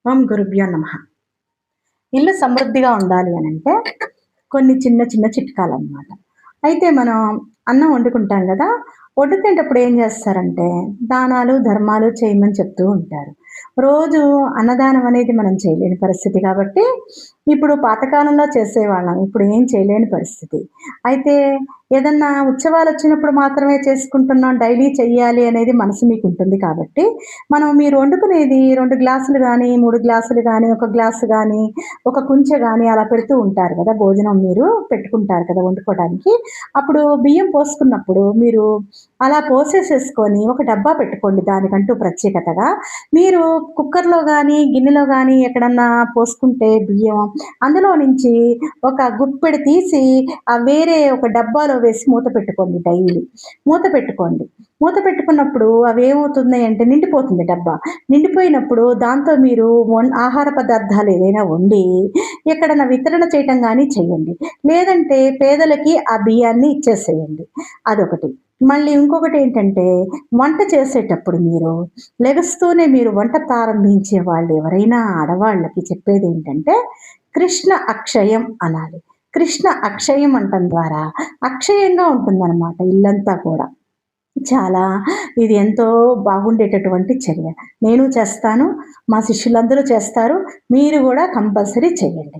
ఓం గురుభ్యో నమః. ఇల్లు సమృద్ధిగా ఉండాలి అనంటే కొన్ని చిన్న చిన్న చిట్కాలన్నమాట. అయితే మనం అన్నం వండుకుంటాం గదా! వండుకునేటప్పుడు ఏం జేస్తారంటే దానాలు, ధర్మాలు చేయమని చెప్తూ ఉంటారు. రోజు అన్నదానం అనేది మనం చేయలేని పరిస్థితి కాబట్టి ఇప్పుడు పాతకాలంలో చేసేవాళ్ళం. ఇప్పుడు ఏం చేయలేని పరిస్థితి. అయితే ఏదన్నా ఉత్సవాలొచ్చినప్పుడు మాత్రమే చేసుకుంటున్నాం. డైలీ చెయ్యాలి అనేది మనసు మీకుంటుంది కాబట్టి మీరు వండుకునేది 2 గ్లాసులు గానీ, 3 గ్లాసులు గానీ, ఒక గ్లాసు గానీ, ఒక కుంచె గానీ అలా పెడుతూ ఉంటారు గదా! భోజనం మీరు పెట్టుకుంటారు కదా వండుకోవడానికి. అప్పుడు బియ్యం పోసుకున్నప్పుడు మీరు అలా పోసేసేసుకొని ఒక డబ్బా పెట్టుకోండి దానికంటూ ప్రత్యేకతగా. మీరు కుక్కర్‌లో గానీ, గిన్నెలో గానీ ఎక్కడన్నా పోసుకుంటే బియ్యం, అందులో నుంచి ఒక గుప్పెడు తీసి వేరే ఒక డబ్బాలో వేసి మూత పెట్టుకోండి డైలీ. మూత పెట్టుకోండి. మూత పెట్టుకున్నప్పుడు అవేమవుతున్నాయంటే నిండిపోతుంది డబ్బా. నిండిపోయినప్పుడు దాంతో మీరు ఆహార పదార్థాలు ఏదైనా వండి ఎక్కడన్నా వితరణ చేయటం గానీ చేయండి. లేదంటే పేదలకి ఆ బియ్యాన్ని ఇచ్చేసేయండి. అదొకటి. మళ్ళీ ఇంకొకటేంటంటే వంట చేసేటప్పుడు లెగుస్తూనే మీరు వంట ప్రారంభించే వాళ్ళు ఎవరైనా ఆడవాళ్ళకి చెప్పేదేంటంటే కృష్ణ అక్షయం అనాలి. కృష్ణ అక్షయం అనటం ద్వారా అక్షయంగా ఉంటుందనమాట ఇల్లంతా కూడా. చాలా ఇది ఎంతో బాగుండేటటువంటి చర్య. నేను చేస్తాను. మా శిష్యులందరూ చేస్తారు. మీరు గూడా కంపల్సరీ చేయండి.